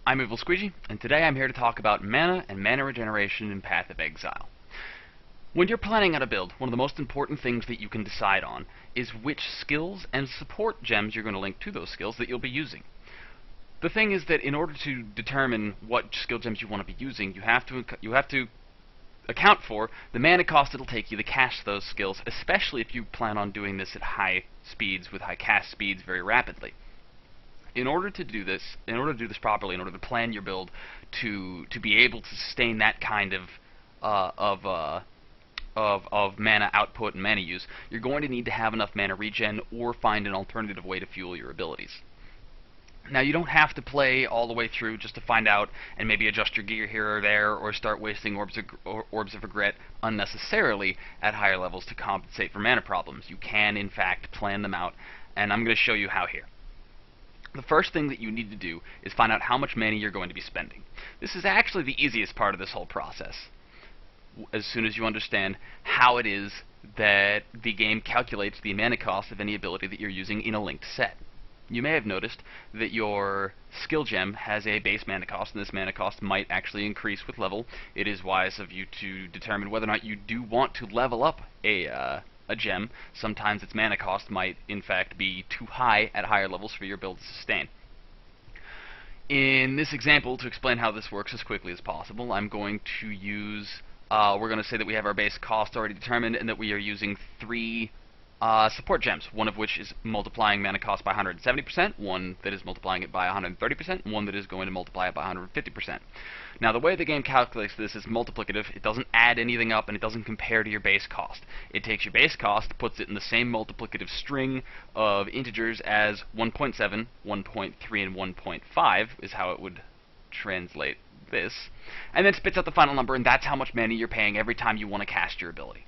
I'm Evil Squeegee, and today I'm here to talk about mana and mana regeneration in Path of Exile. When you're planning out a build, one of the most important things that you can decide on is which skills and support gems you're going to link to those skills that you'll be using. The thing is that in order to determine what skill gems you want to be using, you have to account for the mana cost it'll take you to cast those skills, especially if you plan on doing this at high speeds with high cast speeds very rapidly. In order to do this properly, in order to plan your build to be able to sustain that kind of mana output and mana use, you're going to need to have enough mana regen or find an alternative way to fuel your abilities. Now, you don't have to play all the way through just to find out and maybe adjust your gear here or there or start wasting orbs of regret unnecessarily at higher levels to compensate for mana problems. You can, in fact, plan them out, and I'm going to show you how here. The first thing that you need to do is find out how much mana you're going to be spending. This is actually the easiest part of this whole process, as soon as you understand how it is that the game calculates the mana cost of any ability that you're using in a linked set. You may have noticed that your skill gem has a base mana cost, and this mana cost might actually increase with level. It is wise of you to determine whether or not you do want to level up a gem. Sometimes its mana cost might, in fact, be too high at higher levels for your build to sustain. In this example, to explain how this works as quickly as possible, I'm going to use, we're going to say that we have our base cost already determined and that we are using 3 support gems, one of which is multiplying mana cost by 170%, one that is multiplying it by 130%, and one that is going to multiply it by 150%. Now, the way the game calculates this is multiplicative. It doesn't add anything up, and it doesn't compare to your base cost. It takes your base cost, puts it in the same multiplicative string of integers as 1.7, 1.3, and 1.5 is how it would translate this, and then spits out the final number, and that's how much mana you're paying every time you want to cast your ability.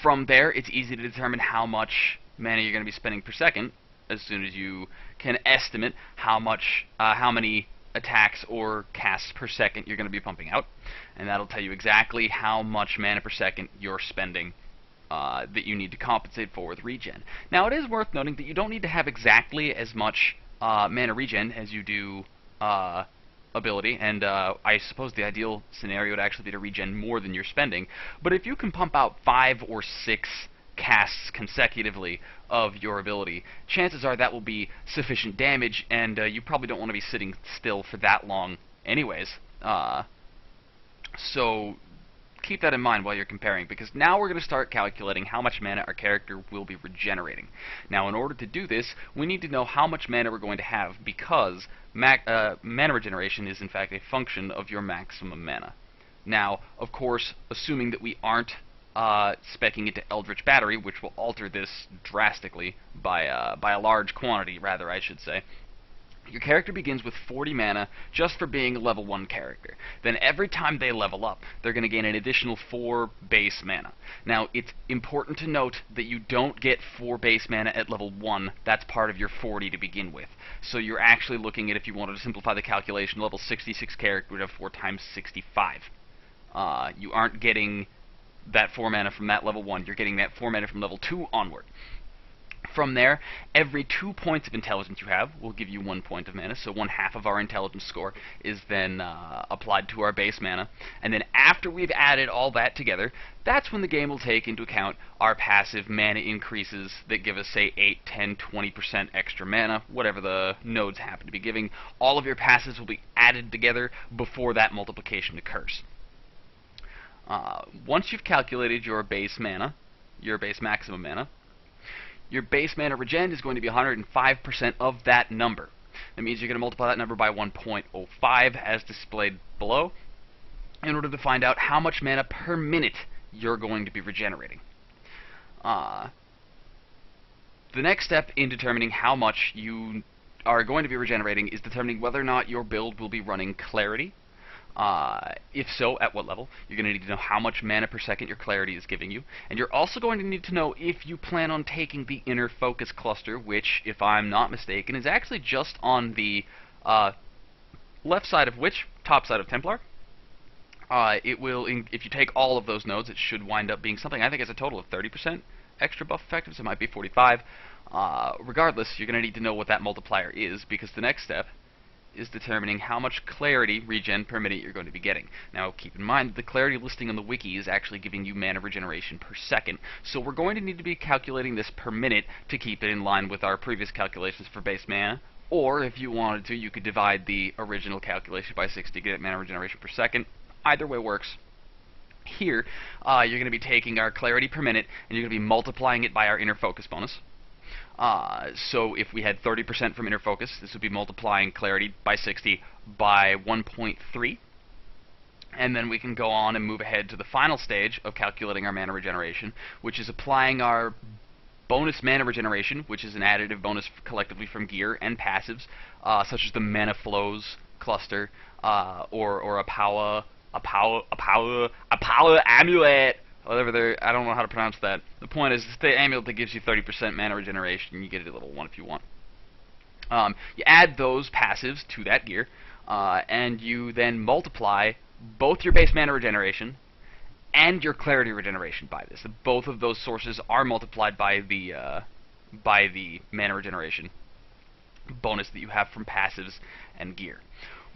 From there, it's easy to determine how much mana you're going to be spending per second, as soon as you can estimate how many attacks or casts per second you're going to be pumping out, and that'll tell you exactly how much mana per second you're spending that you need to compensate for with regen. Now, it is worth noting that you don't need to have exactly as much mana regen as you do ability, and I suppose the ideal scenario would actually be to regen more than you're spending, but if you can pump out 5 or 6 casts consecutively of your ability, chances are that will be sufficient damage, and you probably don't want to be sitting still for that long anyways. So keep that in mind while you're comparing, because now we're going to start calculating how much mana our character will be regenerating. Now, in order to do this, we need to know how much mana we're going to have, because mana regeneration is in fact a function of your maximum mana. Now, of course, assuming that we aren't speccing into Eldritch Battery, which will alter this drastically by a large quantity, rather, I should say. Your character begins with 40 mana just for being a level 1 character. Then every time they level up, they're going to gain an additional 4 base mana. Now, it's important to note that you don't get 4 base mana at level 1. That's part of your 40 to begin with. So you're actually looking at, if you wanted to simplify the calculation, level 66 character would have 4 times 65. You aren't getting that 4 mana from that level 1. You're getting that 4 mana from level 2 onward. From there, every 2 points of intelligence you have will give you 1 point of mana, so 1/2 of our intelligence score is then applied to our base mana. And then after we've added all that together, that's when the game will take into account our passive mana increases that give us, say, 8, 10, 20% extra mana, whatever the nodes happen to be giving. All of your passives will be added together before that multiplication occurs. Once you've calculated your base mana, your base maximum mana, your base mana regen is going to be 105% of that number. That means you're going to multiply that number by 1.05 as displayed below in order to find out how much mana per minute you're going to be regenerating. The next step in determining how much you are going to be regenerating is determining whether or not your build will be running Clarity. If so, at what level. You're going to need to know how much mana per second your Clarity is giving you, and you're also going to need to know if you plan on taking the Inner Focus cluster, which, if I'm not mistaken, is actually just on the left side of Witch, top side of Templar. It will, if you take all of those nodes, it should wind up being something, I think, as a total of 30% extra buff effective, so it might be 45. Regardless, you're going to need to know what that multiplier is, because the next step is determining how much clarity regen per minute you're going to be getting. Now keep in mind that the clarity listing on the wiki is actually giving you mana regeneration per second, so we're going to need to be calculating this per minute to keep it in line with our previous calculations for base mana. Or if you wanted to, you could divide the original calculation by 60 to get mana regeneration per second. Either way works. Here, you're going to be taking our clarity per minute, and you're going to be multiplying it by our inner focus bonus. So if we had 30% from inner focus, this would be multiplying clarity by 60 by 1.3. And then we can go on and move ahead to the final stage of calculating our mana regeneration, which is applying our bonus mana regeneration, which is an additive bonus collectively from gear and passives, such as the Mana Flows cluster, or a power amulet, whatever I don't know how to pronounce that. The point is, it's the amulet that gives you 30% mana regeneration. You get it at level 1 if you want. You add those passives to that gear, and you then multiply both your base mana regeneration and your clarity regeneration by this. Both of those sources are multiplied by the mana regeneration bonus that you have from passives and gear.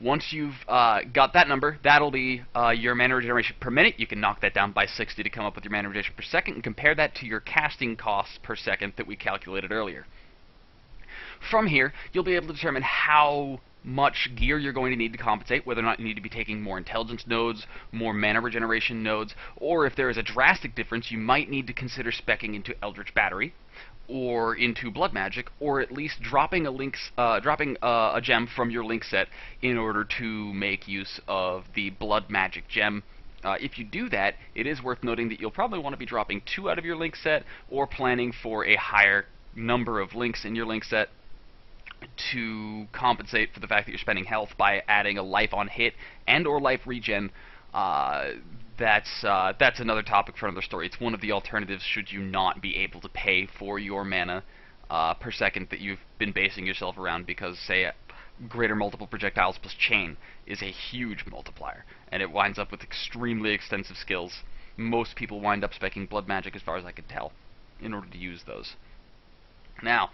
Once you've got that number, that'll be your mana regeneration per minute. You can knock that down by 60 to come up with your mana regeneration per second, and compare that to your casting costs per second that we calculated earlier. From here, you'll be able to determine how much gear you're going to need to compensate, whether or not you need to be taking more intelligence nodes, more mana regeneration nodes, or if there is a drastic difference, you might need to consider speccing into Eldritch Battery, or into Blood Magic, or at least dropping a gem from your link set in order to make use of the Blood Magic gem. If you do that, it is worth noting that you'll probably want to be dropping 2 out of your link set, or planning for a higher number of links in your link set to compensate for the fact that you're spending health by adding a life on hit and or life regen. That's another topic for another story. It's one of the alternatives should you not be able to pay for your mana per second that you've been basing yourself around, because, say, greater multiple projectiles plus chain is a huge multiplier, and it winds up with extremely extensive skills. Most people wind up speccing Blood Magic, as far as I can tell, in order to use those. Now,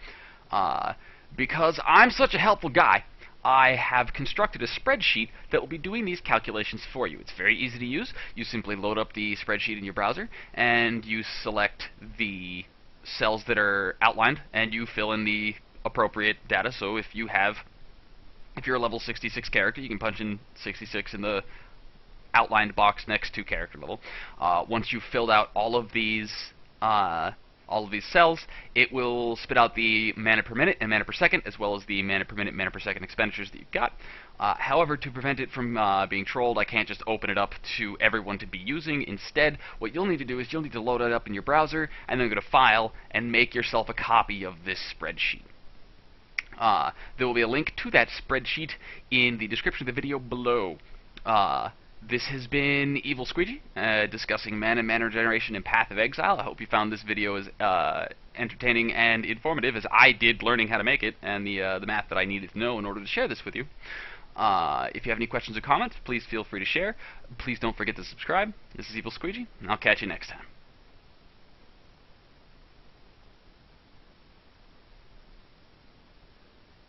because I'm such a helpful guy, I have constructed a spreadsheet that will be doing these calculations for you. It's very easy to use. You simply load up the spreadsheet in your browser, and you select the cells that are outlined, and you fill in the appropriate data. So if you're a level 66 character, you can punch in 66 in the outlined box next to character level. Once you've filled out all of these cells, it will spit out the mana per minute and mana per second, as well as the mana per minute, mana per second expenditures that you've got. However, to prevent it from being trolled, I can't just open it up to everyone to be using. Instead, what you'll need to do is you'll need to load it up in your browser, and then go to File, and make yourself a copy of this spreadsheet. There will be a link to that spreadsheet in the description of the video below. This has been Evil Squeegee, discussing mana regeneration and Path of Exile. I hope you found this video as entertaining and informative as I did learning how to make it, and the math that I needed to know in order to share this with you. If you have any questions or comments, please feel free to share. Please don't forget to subscribe. This is Evil Squeegee, and I'll catch you next time.